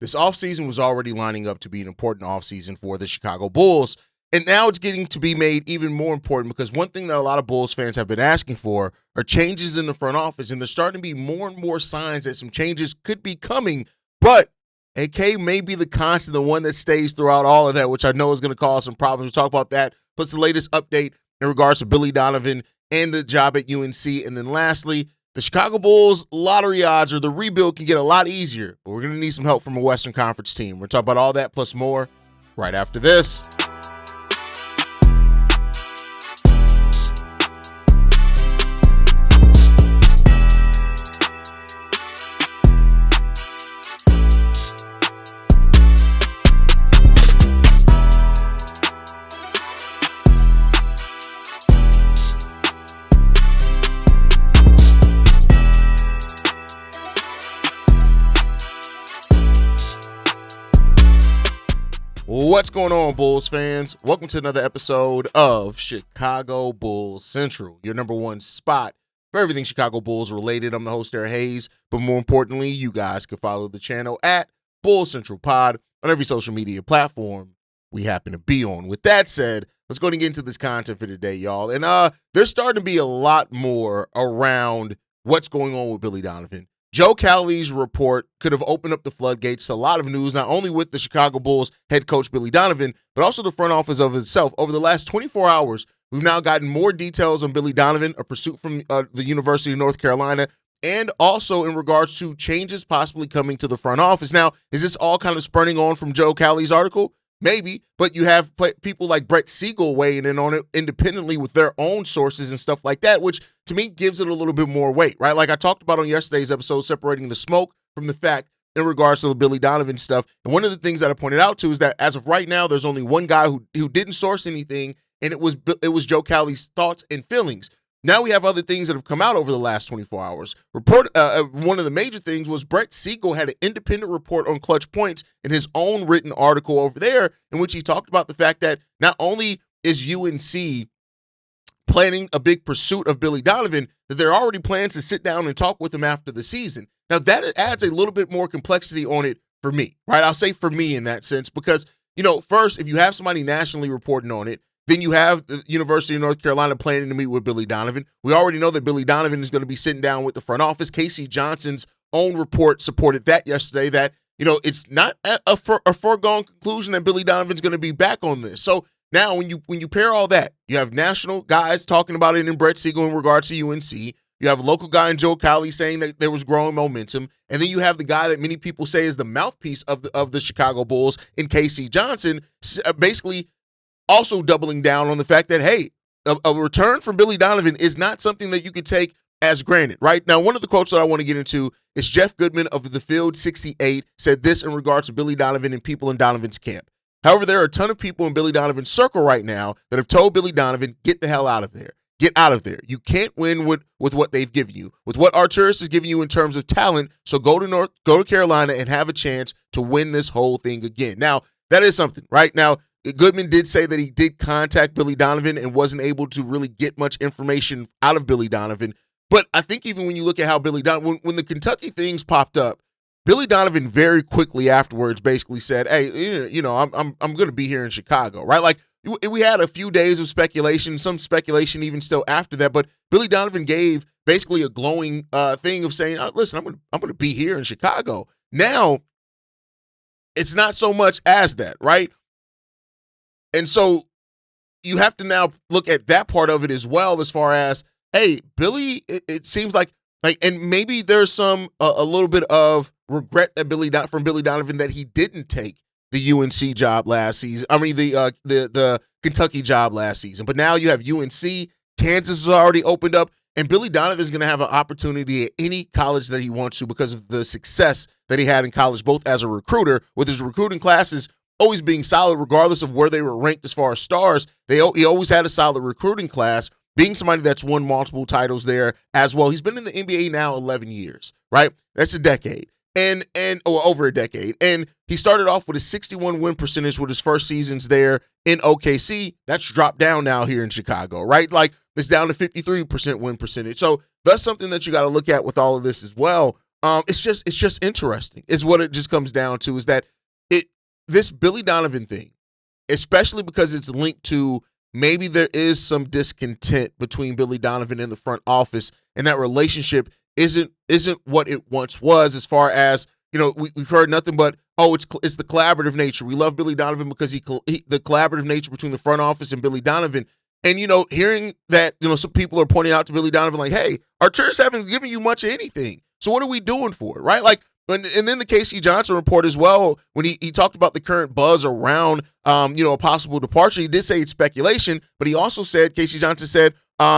this offseason was already lining up to be an important offseason for the Chicago Bulls. And now it's getting to be made even more important because one thing that a lot of Bulls fans have been asking for are changes in the front office. And there's starting to be more and more signs that some changes could be coming. But AK may be the constant, the one that stays throughout all of that, which I know is going to cause some problems. We'll talk about that. Plus the latest update in regards to Billy Donovan and the job at UNC. And then lastly, the Chicago Bulls lottery odds or the rebuild can get a lot easier. But we're going to need some help from a Western Conference team. We're talking about all that plus more right after this. What's going on, Bulls fans? Welcome to another episode of Chicago Bulls Central, your number one spot for everything Chicago Bulls related. I'm the host, Haize, but more importantly, you guys can follow the channel at Bulls Central Pod on every social media platform we happen to be on. With that said, let's go and get into this content for today, y'all. And there's starting to be a lot more around what's going on with Billy Donovan. Joe Cowley's report could have opened up the floodgates to a lot of news, not only with the Chicago Bulls head coach Billy Donovan, but also the front office of itself. Over the last 24 hours, we've now gotten more details on Billy Donovan, a pursuit from the University of North Carolina, and also in regards to changes possibly coming to the front office. Now, is this all kind of spurning on from Joe Cowley's article? Maybe, but you have people like Brett Siegel weighing in on it independently with their own sources and stuff like that, which to me gives it a little bit more weight, right? Like I talked about on yesterday's episode, separating the smoke from the fact in regards to the Billy Donovan stuff. And one of the things that I pointed out to is that as of right now, there's only one guy who didn't source anything, and it was Joe Cowley's thoughts and feelings. Now we have other things that have come out over the last 24 hours. One of the major things was Brett Siegel had an independent report on clutch points in his own written article over there, in which he talked about the fact that not only is UNC planning a big pursuit of Billy Donovan, that they're already planning to sit down and talk with him after the season. Now that adds a little bit more complexity on it for me, right? I'll say for me in that sense, because, first, if you have somebody nationally reporting on it, then you have the University of North Carolina planning to meet with Billy Donovan. We already know that Billy Donovan is going to be sitting down with the front office. Casey Johnson's own report supported that yesterday, that, it's not a foregone conclusion that Billy Donovan's going to be back on this. So now when you pair all that, you have national guys talking about it in Brett Siegel in regards to UNC. You have a local guy in Joe Cowley saying that there was growing momentum. And then you have the guy that many people say is the mouthpiece of the Chicago Bulls in Casey Johnson, basically also doubling down on the fact that, hey, a return from Billy Donovan is not something that you could take as granted, right? Now, one of the quotes that I want to get into is Jeff Goodman of the Field 68 said this in regards to Billy Donovan and people in Donovan's camp. However, there are a ton of people in Billy Donovan's circle right now that have told Billy Donovan, get the hell out of there. Get out of there. You can't win with what they've given you, with what Arturis is giving you in terms of talent. So go to Carolina and have a chance to win this whole thing again. Now, that is something, right? Now, Goodman did say that he did contact Billy Donovan and wasn't able to really get much information out of Billy Donovan. But I think even when you look at how Billy Donovan, when the Kentucky things popped up, Billy Donovan very quickly afterwards basically said, hey, I'm going to be here in Chicago, right? Like we had a few days of speculation, some speculation even still after that, but Billy Donovan gave basically a glowing thing of saying, listen, I'm going to be here in Chicago. Now, it's not so much as that, right? And so you have to now look at that part of it as well, as far as, hey, Billy, it seems like, and maybe there's some, a little bit of regret that from Billy Donovan that he didn't take the UNC job last season. I mean, the Kentucky job last season. But now you have UNC, Kansas has already opened up, and Billy Donovan is going to have an opportunity at any college that he wants to because of the success that he had in college, both as a recruiter, with his recruiting classes always being solid regardless of where they were ranked as far as stars. He always had a solid recruiting class, being somebody that's won multiple titles there as well. He's been in the NBA now 11 years, right? That's a decade. Or over a decade. And he started off with a 61 win percentage with his first seasons there in OKC. That's dropped down now here in Chicago, right? Like it's down to 53% win percentage. So that's something that you got to look at with all of this as well. It's just interesting. Is what it just comes down to, is that this Billy Donovan thing, especially because it's linked to maybe there is some discontent between Billy Donovan and the front office, and that relationship isn't what it once was. As far as, we've heard nothing but, it's the collaborative nature. We love Billy Donovan because the collaborative nature between the front office and Billy Donovan. And, hearing that, some people are pointing out to Billy Donovan like, hey, Arturas haven't given you much of anything. So what are we doing for it, right? Like, and then the Casey Johnson report as well, when he talked about the current buzz around, a possible departure, he did say it's speculation, but he also said, Casey Johnson said,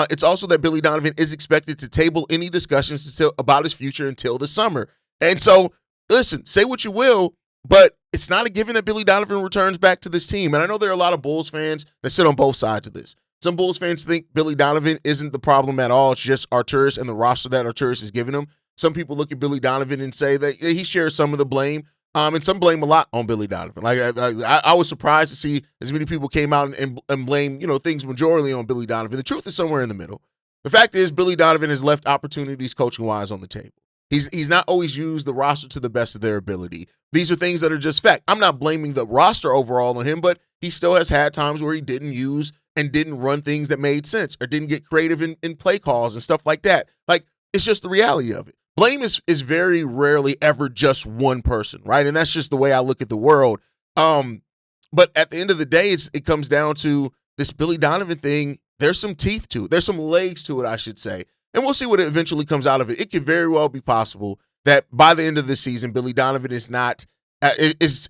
it's also that Billy Donovan is expected to table any discussions about his future until the summer. And so, listen, say what you will, but it's not a given that Billy Donovan returns back to this team. And I know there are a lot of Bulls fans that sit on both sides of this. Some Bulls fans think Billy Donovan isn't the problem at all. It's just Arturas and the roster that Arturas has given him. Some people look at Billy Donovan and say that he shares some of the blame, and some blame a lot on Billy Donovan. Like I was surprised to see as many people came out and blame things majorly on Billy Donovan. The truth is somewhere in the middle. The fact is Billy Donovan has left opportunities coaching wise on the table. He's not always used the roster to the best of their ability. These are things that are just fact. I'm not blaming the roster overall on him, but he still has had times where he didn't use and didn't run things that made sense or didn't get creative in play calls and stuff like that. Like, it's just the reality of it. Blame is very rarely ever just one person, right? And that's just the way I look at the world. But at the end of the day, it comes down to this Billy Donovan thing. There's some teeth to it. There's some legs to it, I should say. And we'll see what eventually comes out of it. It could very well be possible that by the end of the season, Billy Donovan is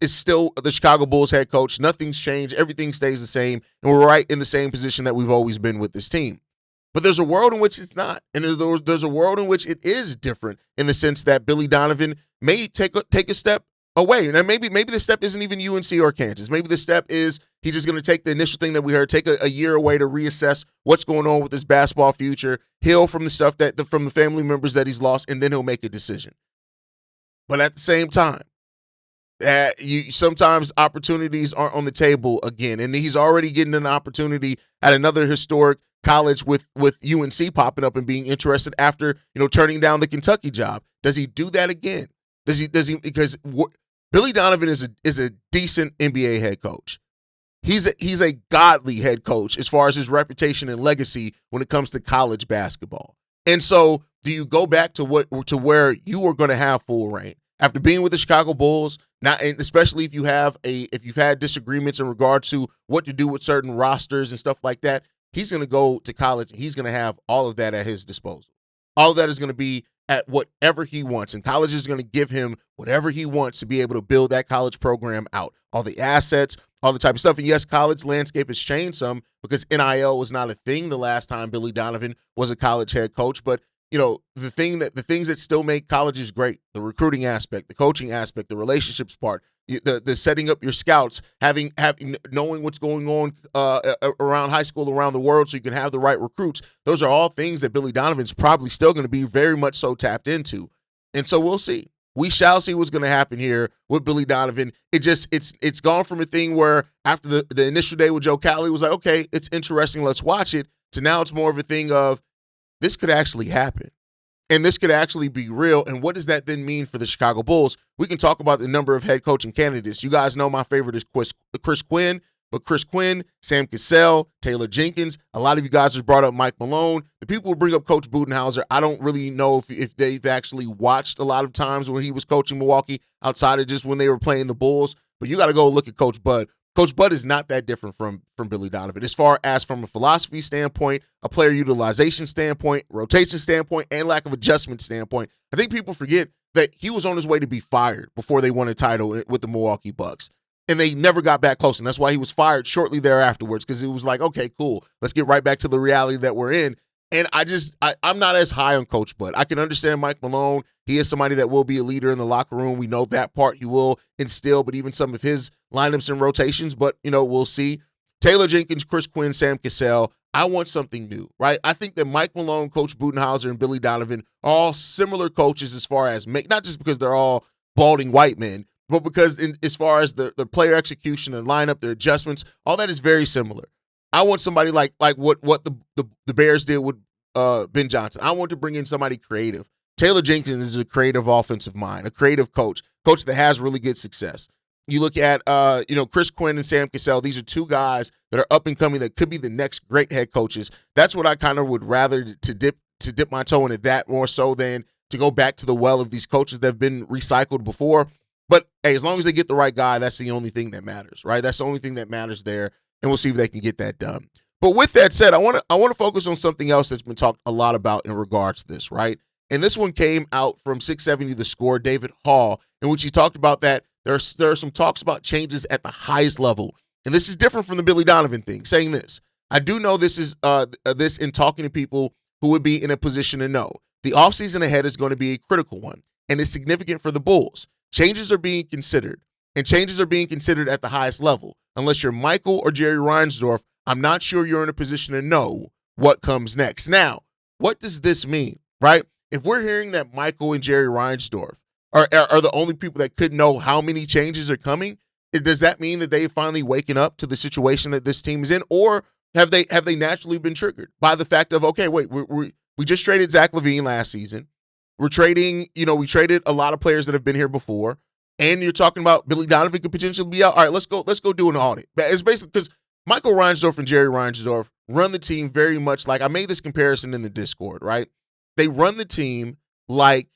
still the Chicago Bulls head coach. Nothing's changed. Everything stays the same. And we're right in the same position that we've always been with this team. But there's a world in which it's not. And there's a world in which it is different, in the sense that Billy Donovan may take a step away. And maybe the step isn't even UNC or Kansas. Maybe the step is he's just going to take the initial thing that we heard, take a year away to reassess what's going on with his basketball future, heal from the stuff from the family members that he's lost, and then he'll make a decision. But at the same time, sometimes opportunities aren't on the table again. And he's already getting an opportunity at another historic college with UNC popping up and being interested after, turning down the Kentucky job. Does he do that again? Does he, because Billy Donovan is a decent NBA head coach. He's a godly head coach as far as his reputation and legacy when it comes to college basketball. And so, do you go back to where you are going to have full reign after being with the Chicago Bulls? Now, and especially if you've had disagreements in regard to what to do with certain rosters and stuff like that, he's going to go to college and he's going to have all of that at his disposal. All of that is going to be at whatever he wants, and college is going to give him whatever he wants to be able to build that college program out. All the assets, all the type of stuff. And yes, college landscape has changed some because NIL was not a thing the last time Billy Donovan was a college head coach. But the things that still make colleges great, the recruiting aspect, the coaching aspect, the relationships part, the setting up your scouts, knowing what's going on around high school, around the world, so you can have the right recruits. Those are all things that Billy Donovan's probably still going to be very much so tapped into. And so we'll see. We shall see what's going to happen here with Billy Donovan. It's gone from a thing where after the initial day with Joe Cowley was like, okay, it's interesting, let's watch it, to now it's more of a thing of this could actually happen. And this could actually be real. And what does that then mean for the Chicago Bulls? We can talk about the number of head coaching candidates. You guys know my favorite is Chris Quinn, but Chris Quinn, Sam Cassell, Taylor Jenkins. A lot of you guys have brought up Mike Malone. The people who bring up Coach Budenholzer, I don't really know if they've actually watched a lot of times when he was coaching Milwaukee outside of just when they were playing the Bulls. But you got to go look at Coach Bud. Coach Bud is not that different from Billy Donovan as far as from a philosophy standpoint, a player utilization standpoint, rotation standpoint, and lack of adjustment standpoint. I think people forget that he was on his way to be fired before they won a title with the Milwaukee Bucks. And they never got back close. And that's why he was fired shortly thereafterwards, because it was like, okay, cool. Let's get right back to the reality that we're in. And I'm not as high on Coach Bud. I can understand Mike Malone. He is somebody that will be a leader in the locker room. We know that part he will instill, but even some of his lineups and rotations. But, we'll see. Taylor Jenkins, Chris Quinn, Sam Cassell. I want something new, right? I think that Mike Malone, Coach Budenholzer, and Billy Donovan are all similar coaches as far as not just because they're all balding white men, but because as far as the player execution and lineup, their adjustments, all that is very similar. I want somebody like what the Bears did with Ben Johnson. I want to bring in somebody creative. Taylor Jenkins is a creative offensive mind, a creative coach that has really good success. You look at, Chris Quinn and Sam Cassell. These are two guys that are up and coming that could be the next great head coaches. That's what I kind of would rather to dip my toe into that more so than to go back to the well of these coaches that have been recycled before. But hey, as long as they get the right guy, that's the only thing that matters, right? That's the only thing that matters there, and we'll see if they can get that done. But with that said, I want to focus on something else that's been talked a lot about in regards to this, right? And this one came out from 670 The Score, David Hall, in which he talked about that there are some talks about changes at the highest level. And this is different from the Billy Donovan thing, saying this. I do know this is this in talking to people who would be in a position to know. The offseason ahead is going to be a critical one, and it's significant for the Bulls. Changes are being considered, and changes are being considered at the highest level. Unless you're Michael or Jerry Reinsdorf, I'm not sure you're in a position to know what comes next. Now, what does this mean, right? If we're hearing that Michael and Jerry Reinsdorf are the only people that could know how many changes are coming, does that mean that they finally waken up to the situation that this team is in, or have they naturally been triggered by the fact of, okay, wait, we just traded Zach LaVine last season. We're trading, we traded a lot of players that have been here before, and you're talking about Billy Donovan could potentially be out. All right, let's go do an audit. It's basically because Michael Reinsdorf and Jerry Reinsdorf run the team very much like, I made this comparison in the Discord, right? They run the team like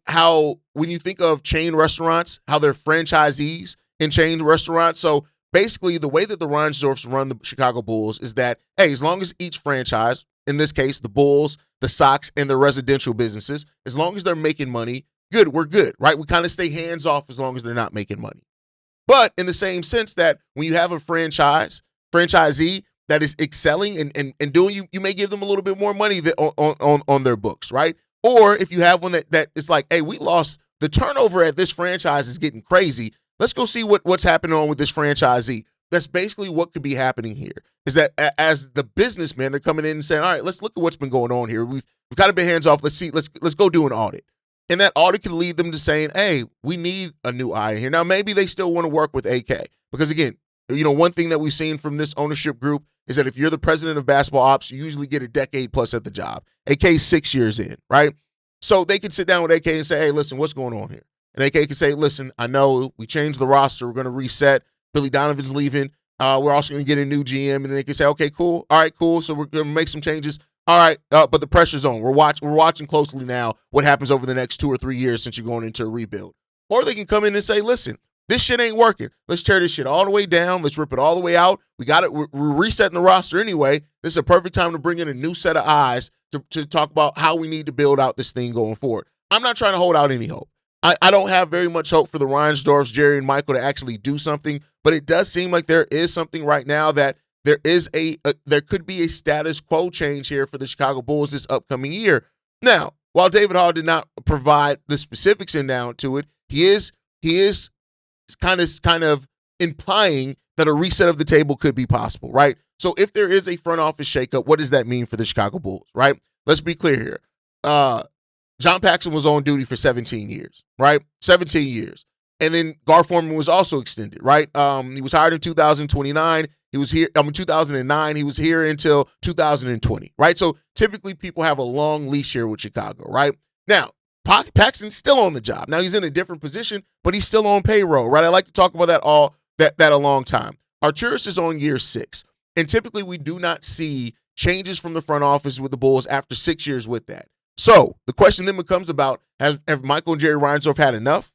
how when you think of chain restaurants, how they're franchisees in chain restaurants. So basically the way that the Reinsdorfs run the Chicago Bulls is that, hey, as long as each franchise, in this case, the Bulls, the Sox, and the residential businesses, as long as they're making money, good, we're good, right? We kind of stay hands off as long as they're not making money. But in the same sense that when you have a franchisee that is excelling and doing, you may give them a little bit more money on their books, right? Or if you have one that is like, hey, we lost, the turnover at this franchise is getting crazy. Let's go see what's happening on with this franchisee. That's basically what could be happening here, is that as the businessmen, they're coming in and saying, all right, let's look at what's been going on here. We've kind of been hands off. Let's go do an audit. And that audit can lead them to saying, hey, we need a new eye here. Now, maybe they still want to work with AK because, again, one thing that we've seen from this ownership group is that if you're the president of basketball ops, you usually get a decade plus at the job. AK's 6 years in, right? So they could sit down with AK and say, hey, listen, what's going on here? And AK could say, listen, I know we changed the roster. We're going to reset. Billy Donovan's leaving. We're also going to get a new GM. And then they can say, okay, cool. All right, cool. So we're going to make some changes. All right, but the pressure's on. We're watching closely now what happens over the next 2 or 3 years since you're going into a rebuild. Or they can come in and say, listen, this shit ain't working. Let's tear this shit all the way down. Let's rip it all the way out. We got it. We're resetting the roster anyway. This is a perfect time to bring in a new set of eyes to talk about how we need to build out this thing going forward. I'm not trying to hold out any hope. I don't have very much hope for the Reinsdorfs, Jerry and Michael, to actually do something, but it does seem like there is something right now that there could be a status quo change here for the Chicago Bulls this upcoming year. Now, while David Hall did not provide the specifics in down to it, he is kind of implying that a reset of the table could be possible, right? So if there is a front office shakeup, what does that mean for the Chicago Bulls, right? Let's be clear here. John Paxson was on duty for 17 years, right? 17 years. And then Gar Forman was also extended, right? He was hired in 2029. He was here, 2009. He was here until 2020, right? So typically people have a long leash here with Chicago, right? Now, Paxson's still on the job. Now he's in a different position, but he's still on payroll, right? I like to talk about that a long time. Arturis is on year 6. And typically we do not see changes from the front office with the Bulls after 6 years with that. So the question then becomes about, have Michael and Jerry Reinsdorf had enough?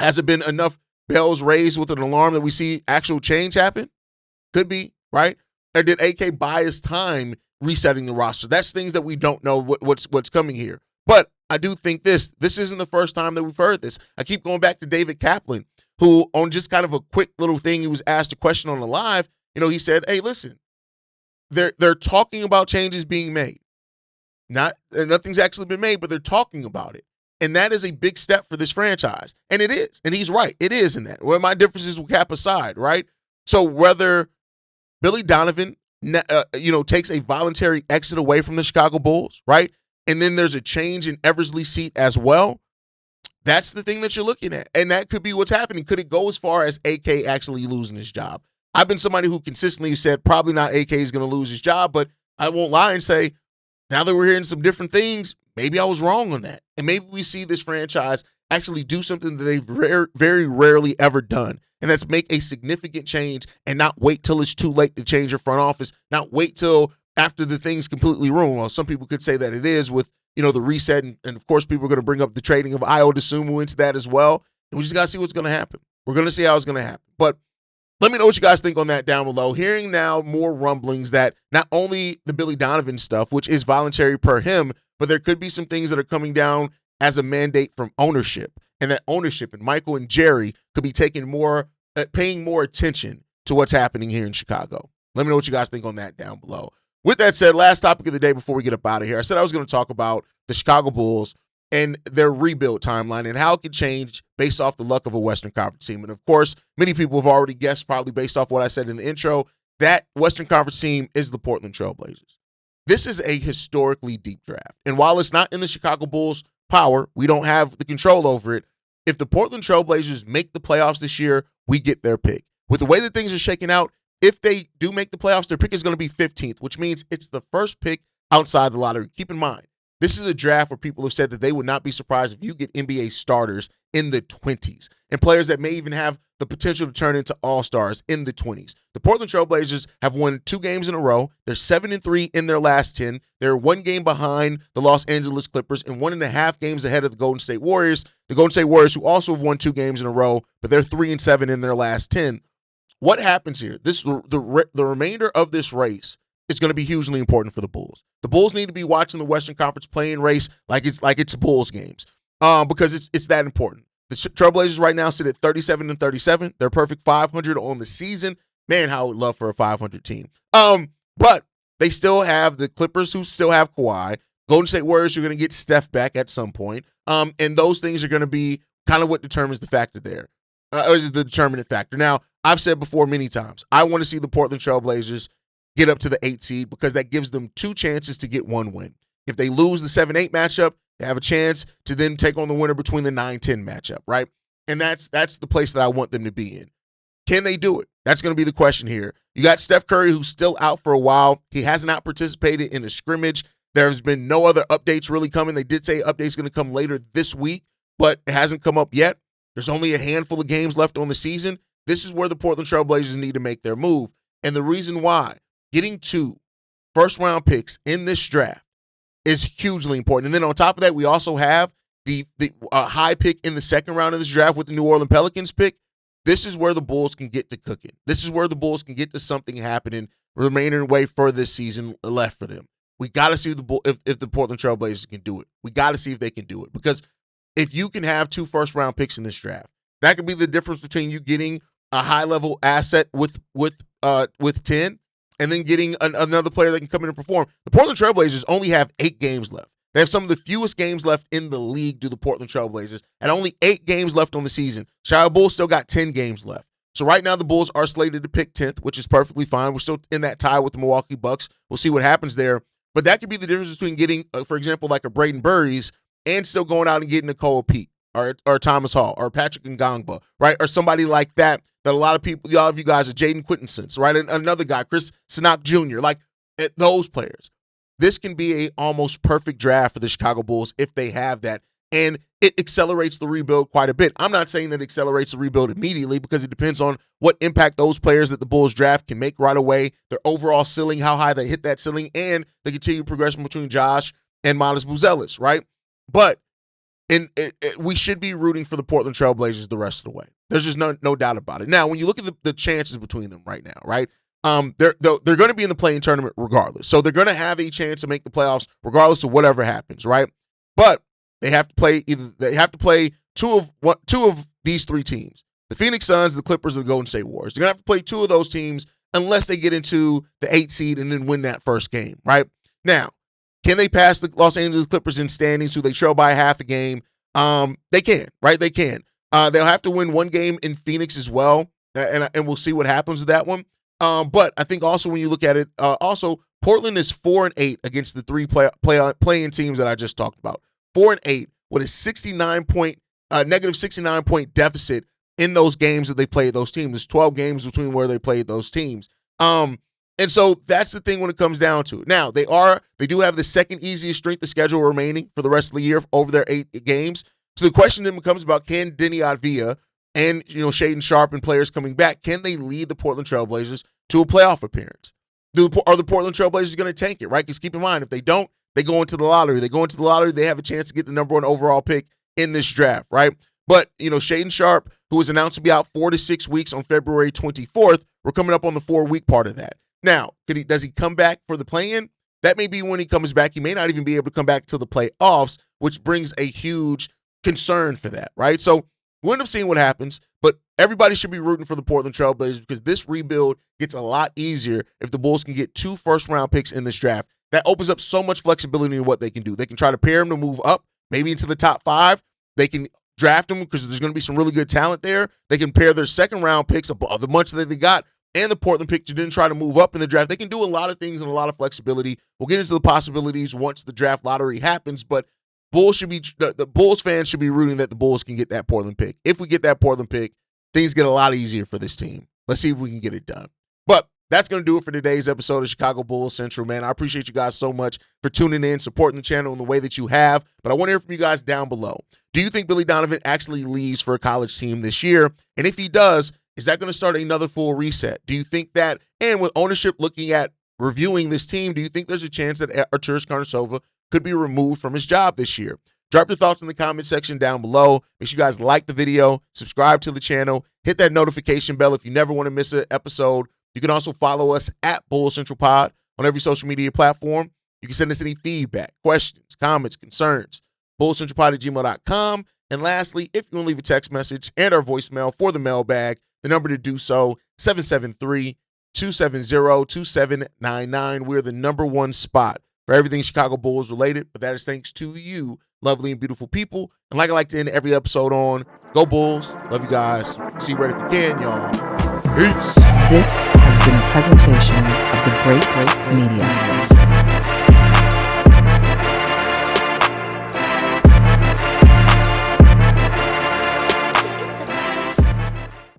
Has it been enough bells raised with an alarm that we see actual change happen? Could be, right? Or did AK buy his time resetting the roster? That's things that we don't know what's coming here. But I do think this isn't the first time that we've heard this. I keep going back to David Kaplan, who on just kind of a quick little thing, he was asked a question on the live. He said, hey, listen, they're talking about changes being made. Nothing's actually been made, but they're talking about it. And that is a big step for this franchise. And it is. And he's right. It is in that. Where my differences will cap aside, right? So whether Billy Donovan, takes a voluntary exit away from the Chicago Bulls, right? And then there's a change in Eversley's seat as well. That's the thing that you're looking at. And that could be what's happening. Could it go as far as AK actually losing his job? I've been somebody who consistently said probably not AK is going to lose his job, but I won't lie and say Now that we're hearing some different things, maybe I was wrong on that. And maybe we see this franchise actually do something that they've very rarely ever done. And that's make a significant change and not wait till it's too late to change your front office, not wait till after the thing's completely ruined. Well, some people could say that it is with, the reset. And of course, people are going to bring up the trading of Ayo Dosunmu into that as well. And we just got to see what's going to happen. We're going to see how it's going to happen. But let me know what you guys think on that down below. Hearing now more rumblings that not only the Billy Donovan stuff, which is voluntary per him, but there could be some things that are coming down as a mandate from ownership. And that ownership and Michael and Jerry could be paying more attention to what's happening here in Chicago. Let me know what you guys think on that down below. With that said, last topic of the day before we get up out of here. I said I was going to talk about the Chicago Bulls and their rebuild timeline and how it could change based off the luck of a Western Conference team. And of course, many people have already guessed, probably based off what I said in the intro, that Western Conference team is the Portland Trail Blazers. This is a historically deep draft. And while it's not in the Chicago Bulls' power, we don't have the control over it. If the Portland Trail Blazers make the playoffs this year, we get their pick. With the way that things are shaking out, if they do make the playoffs, their pick is going to be 15th, which means it's the first pick outside the lottery. Keep in mind, this is a draft where people have said that they would not be surprised if you get NBA starters in the 20s and players that may even have the potential to turn into all-stars in the 20s. The Portland Trail Blazers have won 2 games in a row. They're 7-3 in their last 10. They're 1 game behind the Los Angeles Clippers and 1.5 games ahead of the Golden State Warriors. The Golden State Warriors, who also have won 2 games in a row, but they're 3-7 in their last 10. What happens here? The remainder of this race is going to be hugely important for the Bulls. The Bulls need to be watching the Western Conference play-in race like it's Bulls games, because it's that important. The Trailblazers right now sit at 37-37. They're perfect 500 on the season. Man, how I would love for a 500 team. But they still have the Clippers, who still have Kawhi. Golden State Warriors are going to get Steph back at some point. And those things are going to be kind of what determines the factor there. Is the determinant factor. Now, I've said before many times, I want to see the Portland Trail Blazers get up to the 8 seed because that gives them 2 chances to get 1 win. If they lose the 7-8 matchup, they have a chance to then take on the winner between the 9-10 matchup, right? And that's the place that I want them to be in. Can they do it? That's going to be the question here. You got Steph Curry, who's still out for a while. He has not participated in a scrimmage. There's been no other updates really coming. They did say updates going to come later this week, but it hasn't come up yet. There's only a handful of games left on the season. This is where the Portland Trail Blazers need to make their move. And the reason why, getting 2 first-round picks in this draft is hugely important. And then on top of that, we also have the high pick in the second round of this draft with the New Orleans Pelicans pick. This is where the Bulls can get to cooking. This is where the Bulls can get to something happening remaining way for this season left for them. We got to see if the Portland Trail Blazers can do it. We got to see if they can do it. Because if you can have 2 first-round picks in this draft, that could be the difference between you getting a high-level asset with 10 and then getting another player that can come in and perform. The Portland Trail Blazers only have 8 games left. They have some of the fewest games left in the league do the Portland Trail Blazers, and only 8 games left on the season. Chicago Bulls still got 10 games left. So right now the Bulls are slated to pick 10th, which is perfectly fine. We're still in that tie with the Milwaukee Bucks. We'll see what happens there. But that could be the difference between getting, for example, like a Braden Burries and still going out and getting a Cole Pete or Thomas Hall or Patrick Ngangba, right? Or somebody like that a lot of people, a lot of you guys are Jaden Quinton, right? And another guy, Chris Sinak Jr., like those players. This can be a almost perfect draft for the Chicago Bulls if they have that. And it accelerates the rebuild quite a bit. I'm not saying that it accelerates the rebuild immediately because it depends on what impact those players that the Bulls draft can make right away, their overall ceiling, how high they hit that ceiling, and the continued progression between Josh and Miles Buzelis, right? But we should be rooting for the Portland Trail Blazers the rest of the way. There's just no doubt about it. Now, when you look at the chances between them right now, right? They're going to be in the play-in tournament regardless. So they're going to have a chance to make the playoffs regardless of whatever happens, right? But they have to play two of these 3 teams. The Phoenix Suns, the Clippers, and the Golden State Warriors. They're going to have to play 2 of those teams unless they get into the 8 seed and then win that first game, right? Now, can they pass the Los Angeles Clippers in standings, who they trail by half a game? They can, right? They can. They'll have to win 1 game in Phoenix as well, and we'll see what happens with that one. But I think also when you look at it, also Portland is 4-8 against the 3 play-in teams that I just talked about. 4-8 with a negative 69 point deficit in those games that they played those teams. There's 12 games between where they played those teams. And so that's the thing when it comes down to it. Now, they do have the second easiest strength of schedule remaining for the rest of the year over their 8 games. So the question then becomes about, can Denny Avdija and Shaedon Sharpe and players coming back, can they lead the Portland Trailblazers to a playoff appearance? Are the Portland Trailblazers going to tank it, right? Because keep in mind, if they don't, they go into the lottery. They go into the lottery, they have a chance to get the number 1 overall pick in this draft, right? But, Shaedon Sharpe, who was announced to be out 4 to 6 weeks on February 24th, we're coming up on the 4-week part of that. Now, does he come back for the play-in? That may be when he comes back. He may not even be able to come back to the playoffs, which brings a huge concern for that, right? So we'll end up seeing what happens, but everybody should be rooting for the Portland Trailblazers because this rebuild gets a lot easier if the Bulls can get 2 first-round picks in this draft. That opens up so much flexibility in what they can do. They can try to pair them to move up, maybe into the top 5. They can draft them because there's going to be some really good talent there. They can pair their second-round picks of the bunch that they got and the Portland pick to then try to move up in the draft. They can do a lot of things and a lot of flexibility. We'll get into the possibilities once the draft lottery happens, but the Bulls fans should be rooting that the Bulls can get that Portland pick. If we get that Portland pick, things get a lot easier for this team. Let's see if we can get it done. But that's going to do it for today's episode of Chicago Bulls Central, man. I appreciate you guys so much for tuning in, supporting the channel in the way that you have. But I want to hear from you guys down below. Do you think Billy Donovan actually leaves for a college team this year? And if he does, is that going to start another full reset? Do you think that, and with ownership looking at reviewing this team, do you think there's a chance that Arturas Karnisovas could be removed from his job this year? Drop your thoughts in the comment section down below. Make sure you guys like the video, subscribe to the channel, hit that notification bell if you never want to miss an episode. You can also follow us at Bulls Central Pod on every social media platform. You can send us any feedback, questions, comments, concerns, bullscentralpod@gmail.com. And lastly, if you want to leave a text message and our voicemail for the mailbag, the number to do so, 773-270-2799. We're the number 1 spot for everything Chicago Bulls related, but that is thanks to you, lovely and beautiful people. And like I like to end every episode on, go Bulls. Love you guys. See you right if you can, y'all. Peace. This has been a presentation of the Break Media.